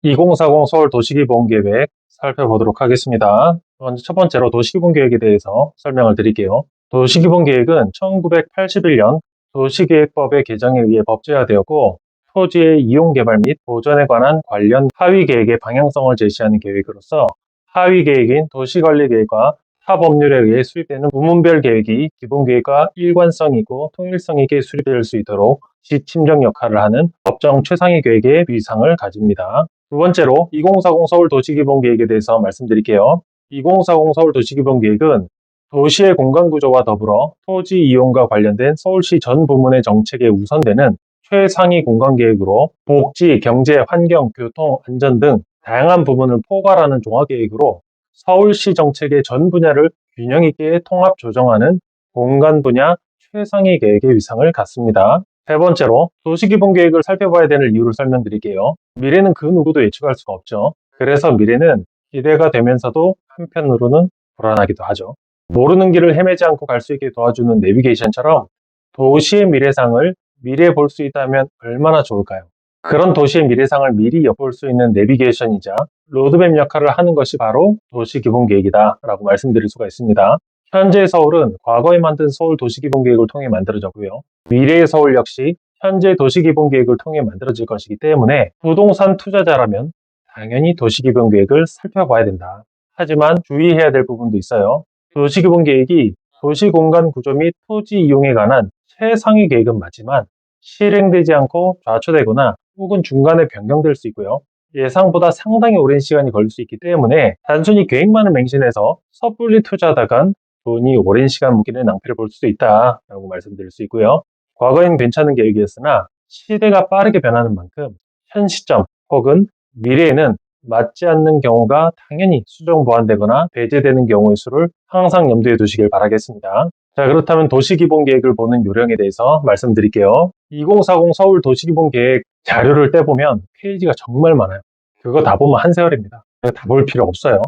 2040 서울 도시기본계획 살펴보도록 하겠습니다. 먼저 첫 번째로 도시기본계획에 대해서 설명을 드릴게요. 도시기본계획은 1981년 도시계획법의 개정에 의해 법제화되었고 토지의 이용개발 및 보전에 관한 관련 하위계획의 방향성을 제시하는 계획으로서 하위계획인 도시관리계획과 타 법률에 의해 수립되는 부문별 계획이 기본계획과 일관성 있고 통일성 있게 수립될 수 있도록 지침적 역할을 하는 법정 최상위 계획의 위상을 가집니다. 두 번째로 2040 서울 도시기본계획에 대해서 말씀드릴게요. 2040 서울 도시기본계획은 도시의 공간구조와 더불어 토지 이용과 관련된 서울시 전 부문의 정책에 우선되는 최상위 공간계획으로 복지, 경제, 환경, 교통, 안전 등 다양한 부문을 포괄하는 종합계획으로 서울시 정책의 전 분야를 균형 있게 통합 조정하는 공간 분야 최상위 계획의 위상을 갖습니다. 세 번째로 도시기본계획을 살펴봐야 되는 이유를 설명드릴게요. 미래는 그 누구도 예측할 수가 없죠. 그래서 미래는 기대가 되면서도 한편으로는 불안하기도 하죠. 모르는 길을 헤매지 않고 갈 수 있게 도와주는 내비게이션처럼 도시의 미래상을 미래에 볼 수 있다면 얼마나 좋을까요? 그런 도시의 미래상을 미리 엿볼 수 있는 내비게이션이자 로드맵 역할을 하는 것이 바로 도시기본계획이다 라고 말씀드릴 수가 있습니다. 현재의 서울은 과거에 만든 서울 도시기본계획을 통해 만들어졌고요. 미래의 서울 역시 현재 도시기본계획을 통해 만들어질 것이기 때문에 부동산 투자자라면 당연히 도시기본계획을 살펴봐야 된다. 하지만 주의해야 될 부분도 있어요. 도시기본계획이 도시공간 구조 및 토지 이용에 관한 최상위 계획은 맞지만 실행되지 않고 좌초되거나 혹은 중간에 변경될 수 있고요. 예상보다 상당히 오랜 시간이 걸릴 수 있기 때문에 단순히 계획만을 맹신해서 섣불리 투자하다간 돈이 오랜 시간 묵기는 낭패를 볼 수도 있다라고 말씀드릴 수 있고요. 과거엔 괜찮은 계획이었으나 시대가 빠르게 변하는 만큼 현 시점 혹은 미래에는 맞지 않는 경우가 당연히 수정 보완되거나 배제되는 경우의 수를 항상 염두에 두시길 바라겠습니다. 자, 그렇다면 도시기본계획을 보는 요령에 대해서 말씀드릴게요. 2040 서울 도시기본계획 자료를 떼보면 페이지가 정말 많아요. 그거 다 보면 한 세월입니다. 다 볼 필요 없어요.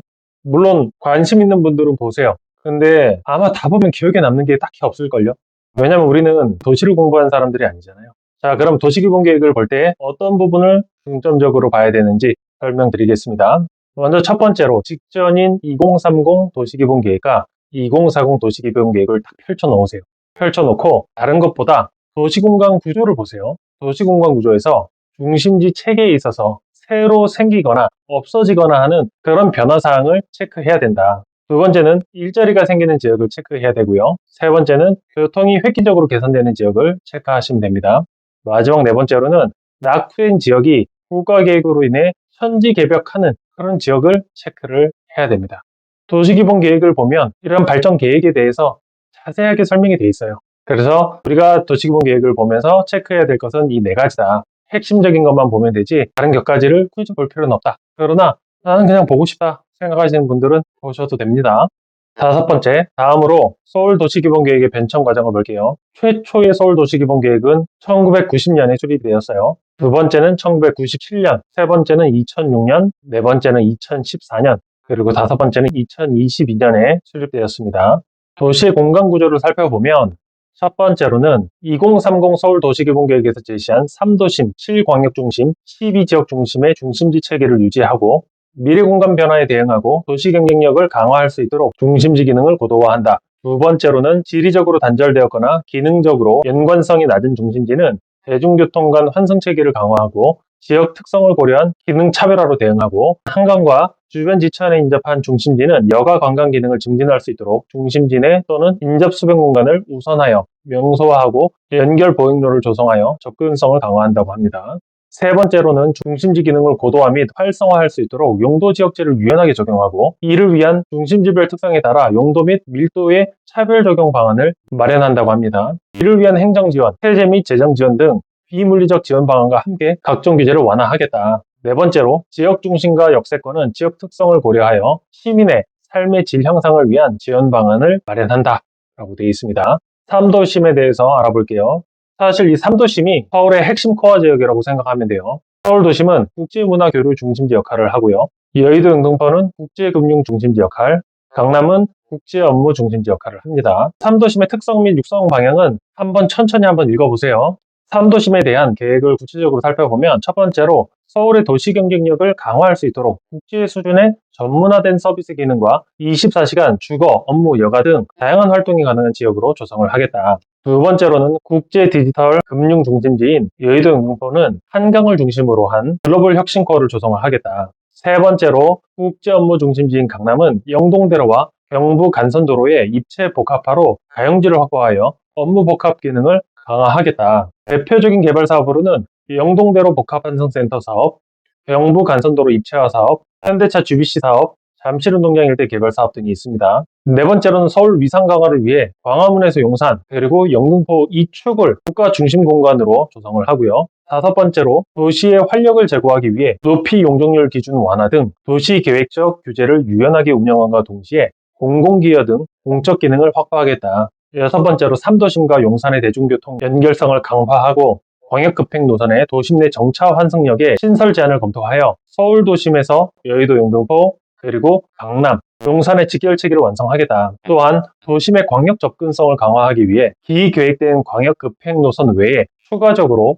물론 관심 있는 분들은 보세요. 근데 아마 다 보면 기억에 남는 게 딱히 없을걸요? 왜냐면 우리는 도시를 공부한 사람들이 아니잖아요. 자, 그럼 도시기본계획을 볼 때 어떤 부분을 중점적으로 봐야 되는지 설명드리겠습니다. 먼저 첫 번째로 직전인 2030 도시기본계획과 2040 도시기본계획을 딱 펼쳐놓으세요. 펼쳐놓고 다른 것보다 도시공간 구조를 보세요. 도시공간 구조에서 중심지 체계에 있어서 새로 생기거나 없어지거나 하는 그런 변화사항을 체크해야 된다. 두 번째는 일자리가 생기는 지역을 체크해야 되고요. 세 번째는 교통이 획기적으로 개선되는 지역을 체크하시면 됩니다. 마지막 네 번째로는 낙후된 지역이 국가계획으로 인해 천지개벽하는 그런 지역을 체크를 해야 됩니다. 도시기본계획을 보면 이런 발전 계획에 대해서 자세하게 설명이 되어 있어요. 그래서 우리가 도시기본계획을 보면서 체크해야 될 것은 이 네 가지다. 핵심적인 것만 보면 되지 다른 몇 가지를 굳이 볼 필요는 없다. 그러나 나는 그냥 보고 싶다 생각하시는 분들은 보셔도 됩니다. 다섯 번째, 다음으로 서울 도시기본계획의 변천 과정을 볼게요. 최초의 서울 도시기본계획은 1990년에 수립되었어요. 두 번째는 1997년, 세 번째는 2006년, 네 번째는 2014년, 그리고 다섯 번째는 2022년에 수립되었습니다. 도시의 공간 구조를 살펴보면 첫 번째로는 2030 서울 도시기본계획에서 제시한 3도심, 7광역중심, 12지역 중심의 중심지 체계를 유지하고 미래 공간 변화에 대응하고 도시 경쟁력을 강화할 수 있도록 중심지 기능을 고도화한다. 두 번째로는 지리적으로 단절되었거나 기능적으로 연관성이 낮은 중심지는 대중교통 간 환승 체계를 강화하고 지역 특성을 고려한 기능 차별화로 대응하고 한강과 주변 지천에 인접한 중심지는 여가 관광 기능을 증진할 수 있도록 중심지 내 또는 인접 수변 공간을 우선하여 명소화하고 연결 보행로를 조성하여 접근성을 강화한다고 합니다. 세 번째로는 중심지 기능을 고도화 및 활성화할 수 있도록 용도 지역제를 유연하게 적용하고 이를 위한 중심지별 특성에 따라 용도 및 밀도의 차별 적용 방안을 마련한다고 합니다. 이를 위한 행정 지원, 세제 및 재정 지원 등 비물리적 지원 방안과 함께 각종 규제를 완화하겠다. 네 번째로 지역 중심과 역세권은 지역 특성을 고려하여 시민의 삶의 질 향상을 위한 지원 방안을 마련한다 라고 되어 있습니다. 3도심에 대해서 알아볼게요. 사실 이 3도심이 서울의 핵심 코어 지역이라고 생각하면 돼요. 서울도심은 국제문화교류 중심지 역할을 하고요. 여의도 영등포는 국제금융 중심지 역할, 강남은 국제업무 중심지 역할을 합니다. 3도심의 특성 및 육성 방향은 한번 천천히 한번 읽어보세요. 3도심에 대한 계획을 구체적으로 살펴보면 첫 번째로 서울의 도시 경쟁력을 강화할 수 있도록 국제 수준의 전문화된 서비스 기능과 24시간 주거, 업무, 여가 등 다양한 활동이 가능한 지역으로 조성을 하겠다. 두 번째로는 국제 디지털 금융 중심지인 여의도 영등포는 한강을 중심으로 한 글로벌 혁신코어를 조성을 하겠다. 세 번째로 국제 업무 중심지인 강남은 영동대로와 경부 간선도로의 입체 복합화로 가용지를 확보하여 업무 복합 기능을 강화하겠다. 대표적인 개발 사업으로는 영동대로 복합환승센터 사업, 경부 간선도로 입체화 사업, 현대차 GBC 사업, 잠실운동장 일대 개발 사업 등이 있습니다. 네 번째로는 서울 위상 강화를 위해 광화문에서 용산, 그리고 영등포 이 축을 국가 중심 공간으로 조성을 하고요. 다섯 번째로 도시의 활력을 제고하기 위해 높이 용적률 기준 완화 등 도시 계획적 규제를 유연하게 운영함과 동시에 공공기여 등 공적 기능을 확보하겠다. 여섯 번째로 3도심과 용산의 대중교통 연결성을 강화하고 광역급행 노선의 도심 내 정차 환승역의 신설 제한을 검토하여 서울 도심에서 여의도 영등포 그리고 강남, 용산의 직결체계를 완성하겠다. 또한 도심의 광역 접근성을 강화하기 위해 기계획된 광역급행 노선 외에 추가적으로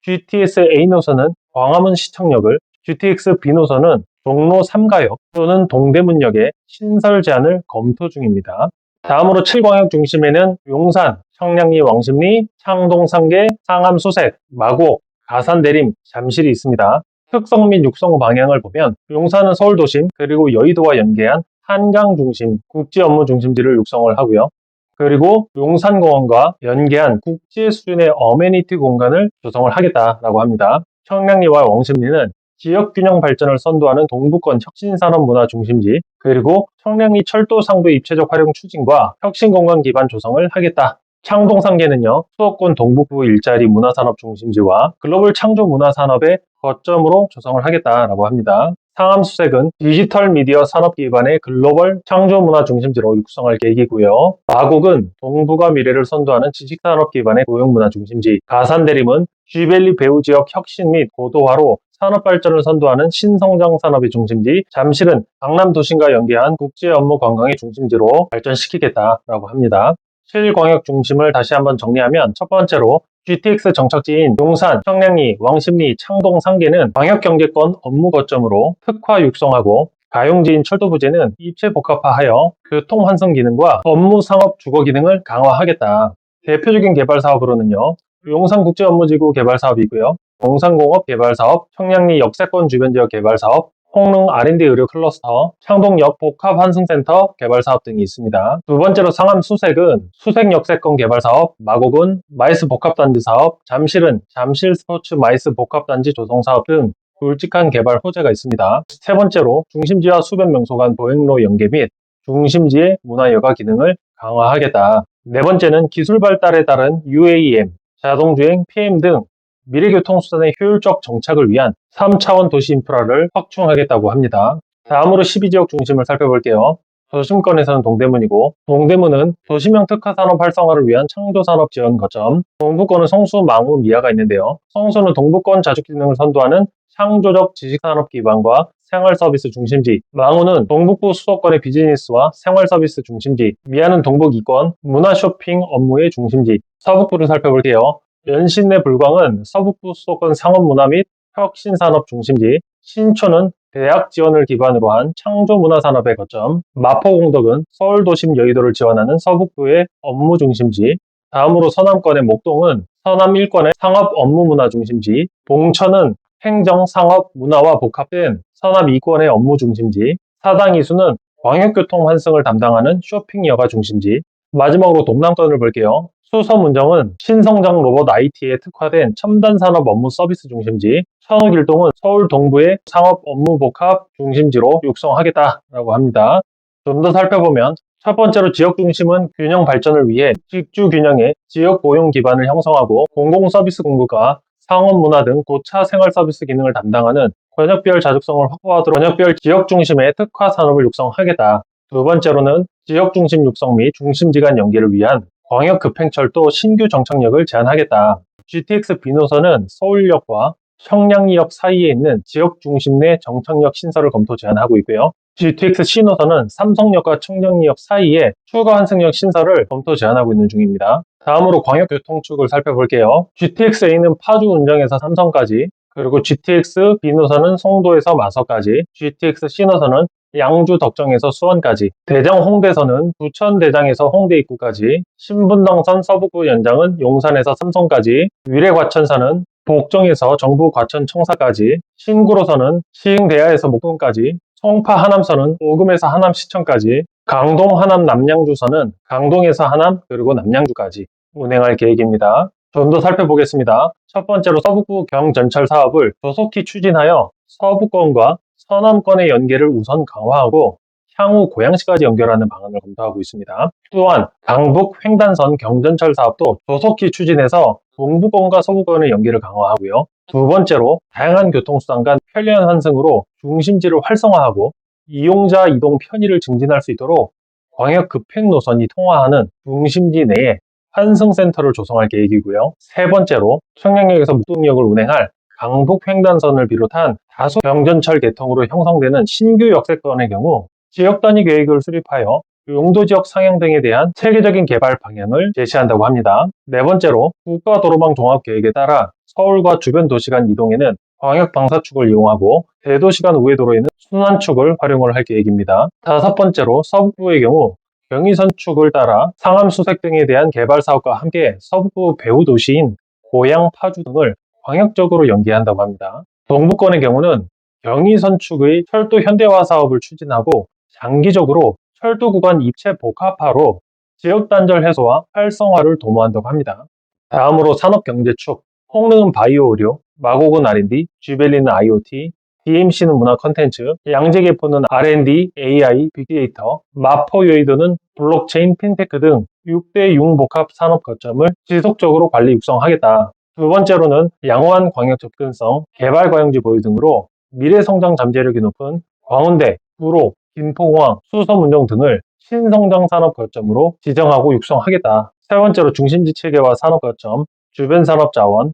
GTX A 노선은 광화문 시청역을, GTX B 노선은 종로 3가역 또는 동대문역의 신설 제한을 검토 중입니다. 다음으로 7광역 중심에는 용산, 청량리, 왕십리, 창동, 상계, 상암, 수색, 마곡, 가산, 대림, 잠실이 있습니다. 특성 및 육성 방향을 보면 용산은 서울 도심 그리고 여의도와 연계한 한강 중심 국제 업무 중심지를 육성을 하고요. 그리고 용산공원과 연계한 국제 수준의 어메니티 공간을 조성을 하겠다라고 합니다. 청량리와 왕십리는 지역균형 발전을 선도하는 동부권 혁신산업문화 중심지, 그리고 청량리 철도 상도 입체적 활용 추진과 혁신공간 기반 조성을 하겠다. 창동상계는요, 수도권 동북부 일자리 문화산업 중심지와 글로벌 창조 문화산업의 거점으로 조성을 하겠다라고 합니다. 상암수색은 디지털 미디어 산업 기반의 글로벌 창조 문화 중심지로 육성할 계획이고요. 마곡은 동북아 미래를 선도하는 지식산업 기반의 고용문화 중심지, 가산대림은 쥐밸리 배후 지역 혁신 및 고도화로 산업 발전을 선도하는 신성장 산업의 중심지, 잠실은 강남 도심과 연계한 국제 업무 관광의 중심지로 발전시키겠다라고 합니다. 7광역 중심을 다시 한번 정리하면 첫 번째로 GTX 정착지인 용산, 청량리, 왕십리, 창동, 상계는 광역경제권 업무 거점으로 특화 육성하고 가용지인 철도 부지는 입체 복합화하여 교통 환승 기능과 업무 상업 주거 기능을 강화하겠다. 대표적인 개발 사업으로는요, 용산국제업무지구 개발 사업이고요. 용산공업 개발 사업, 청량리 역세권 주변 지역 개발 사업, 홍릉 R&D 의료 클러스터, 창동역 복합환승센터 개발 사업 등이 있습니다. 두 번째로 상암 수색은 수색 역세권 개발 사업, 마곡은 마이스 복합단지 사업, 잠실은 잠실 스포츠 마이스 복합단지 조성 사업 등 굵직한 개발 호재가 있습니다. 세 번째로 중심지와 수변 명소 간 보행로 연계 및 중심지의 문화여가 기능을 강화하겠다. 네 번째는 기술 발달에 따른 UAM, 자동주행, PM 등 미래교통수단의 효율적 정착을 위한 3차원 도시 인프라를 확충하겠다고 합니다. 다음으로 12지역 중심을 살펴볼게요. 도심권에서는 동대문이고, 동대문은 도시명 특화산업 활성화를 위한 창조산업 지원 거점, 동부권은 성수, 망우, 미아가 있는데요. 성수는 동부권 자주기능을 선도하는 창조적 지식산업 기반과 생활서비스 중심지, 망우는 동북부 수도권의 비즈니스와 생활서비스 중심지, 미아는 동북 이권, 문화쇼핑 업무의 중심지, 서북부를 살펴볼게요. 연신내 불광은 서북부 수도권 상업문화 및 혁신산업 중심지, 신촌은 대학 지원을 기반으로 한 창조문화산업의 거점, 마포공덕은 서울도심 여의도를 지원하는 서북부의 업무 중심지, 다음으로 서남권의 목동은 서남 1권의 상업 업무문화 중심지, 봉천은 행정, 상업, 문화와 복합된 서남 2권의 업무 중심지, 사당이수는 광역교통 환승을 담당하는 쇼핑여가 중심지, 마지막으로 동남권을 볼게요. 수서문정은 신성장 로봇 IT에 특화된 첨단 산업 업무 서비스 중심지, 천옥일동은 서울 동부의 상업 업무 복합 중심지로 육성하겠다라고 합니다. 좀 더 살펴보면 첫 번째로 지역 중심은 균형 발전을 위해 직주 균형의 지역 고용 기반을 형성하고 공공 서비스 공급과 상업 문화 등 고차 생활 서비스 기능을 담당하는 권역별 자주성을 확보하도록 권역별 지역 중심의 특화 산업을 육성하겠다. 두 번째로는 지역 중심 육성 및 중심지 간 연계를 위한 광역급행철도 신규 정착역을 제한하겠다. GTX B노선은 서울역과 청량리역 사이에 있는 지역 중심 내 정착역 신설을 검토 제한하고 있고요. GTX C노선은 삼성역과 청량리역 사이에 추가 환승역 신설을 검토 제한하고 있는 중입니다. 다음으로 광역교통축을 살펴볼게요. GTX-A는 파주 운정에서 삼성까지, 그리고 GTX B 노선은 송도에서 마서까지, GTX C 노선은 양주 덕정에서 수원까지, 대정 홍대선은 부천 대장에서 홍대 입구까지, 신분당선 서북부 연장은 용산에서 삼성까지, 위례 과천선은 복정에서 정부 과천 청사까지, 신구로선은 시흥대야에서 목동까지, 송파 하남선은 오금에서 하남시청까지, 강동 하남 남양주선은 강동에서 하남 그리고 남양주까지 운행할 계획입니다. 좀 더 살펴보겠습니다. 첫 번째로 서북부 경전철 사업을 조속히 추진하여 서부권과 서남권의 연계를 우선 강화하고 향후 고양시까지 연결하는 방안을 검토하고 있습니다. 또한 강북 횡단선 경전철 사업도 조속히 추진해서 동부권과 서부권의 연계를 강화하고요. 두 번째로 다양한 교통수단 간 편리한 환승으로 중심지를 활성화하고 이용자 이동 편의를 증진할 수 있도록 광역 급행 노선이 통화하는 중심지 내에 환승센터를 조성할 계획이고요. 세 번째로 청량역에서 목동역을 운행할 강북 횡단선을 비롯한 다수 경전철 개통으로 형성되는 신규 역세권의 경우 지역 단위 계획을 수립하여 용도 지역 상향 등에 대한 체계적인 개발 방향을 제시한다고 합니다. 네 번째로 국가도로망 종합계획에 따라 서울과 주변 도시 간 이동에는 광역 방사축을 이용하고 대도시 간 우회도로에는 순환축을 활용을 할 계획입니다. 다섯 번째로 서북부의 경우 경의선축을 따라 상암 수색 등에 대한 개발 사업과 함께 서북부 배후 도시인 고양, 파주 등을 광역적으로 연계한다고 합니다. 동부권의 경우는 경의선축의 철도 현대화 사업을 추진하고 장기적으로 철도 구간 입체 복합화로 지역 단절 해소와 활성화를 도모한다고 합니다. 다음으로 산업경제축, 홍릉은 바이오 의료, 마곡은 R&D, 쥐벨리는 IoT, DMC는 문화 컨텐츠, 양재개포는 R&D, AI, 빅데이터, 마포여의도는 블록체인, 핀테크 등 6대 융복합 산업 거점을 지속적으로 관리 육성하겠다. 두 번째로는 양호한 광역 접근성, 개발 과용지 보유 등으로 미래 성장 잠재력이 높은 광운대, 구로, 김포공항, 수서문정 등을 신성장 산업 거점으로 지정하고 육성하겠다. 세 번째로 중심지 체계와 산업 거점, 주변 산업 자원,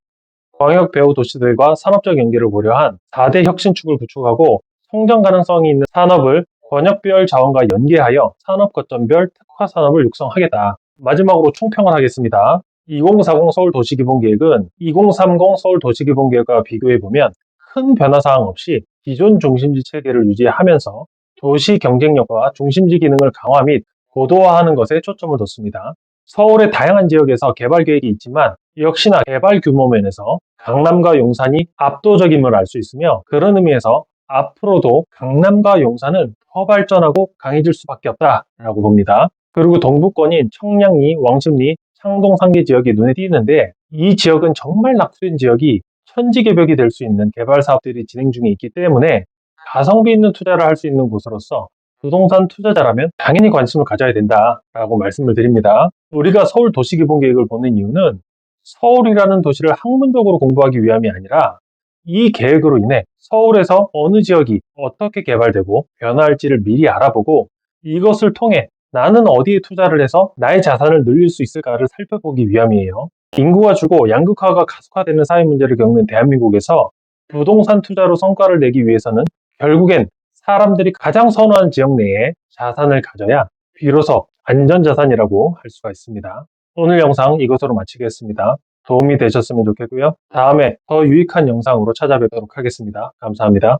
광역 배후 도시들과 산업적 연계를 고려한 4대 혁신축을 구축하고 성장 가능성이 있는 산업을 권역별 자원과 연계하여 산업 거점별 특화 산업을 육성하겠다. 마지막으로 총평을 하겠습니다. 2040 서울 도시기본계획은 2030 서울 도시기본계획과 비교해보면 큰 변화사항 없이 기존 중심지 체계를 유지하면서 도시 경쟁력과 중심지 기능을 강화 및 고도화하는 것에 초점을 뒀습니다. 서울의 다양한 지역에서 개발 계획이 있지만 역시나 개발 규모 면에서 강남과 용산이 압도적임을 알 수 있으며 그런 의미에서 앞으로도 강남과 용산은 더 발전하고 강해질 수밖에 없다라고 봅니다. 그리고 동부권인 청량리, 왕십리, 창동 상계 지역이 눈에 띄는데 이 지역은 정말 낙후된 지역이 천지개벽이 될 수 있는 개발 사업들이 진행 중에 있기 때문에 가성비 있는 투자를 할 수 있는 곳으로서 부동산 투자자라면 당연히 관심을 가져야 된다라고 말씀을 드립니다. 우리가 서울 도시기본계획을 보는 이유는 서울이라는 도시를 학문적으로 공부하기 위함이 아니라 이 계획으로 인해 서울에서 어느 지역이 어떻게 개발되고 변화할지를 미리 알아보고 이것을 통해 나는 어디에 투자를 해서 나의 자산을 늘릴 수 있을까를 살펴보기 위함이에요. 인구가 줄고 양극화가 가속화되는 사회 문제를 겪는 대한민국에서 부동산 투자로 성과를 내기 위해서는 결국엔 사람들이 가장 선호한 지역 내에 자산을 가져야 비로소 안전자산이라고 할 수가 있습니다. 오늘 영상 이것으로 마치겠습니다. 도움이 되셨으면 좋겠고요. 다음에 더 유익한 영상으로 찾아뵙도록 하겠습니다. 감사합니다.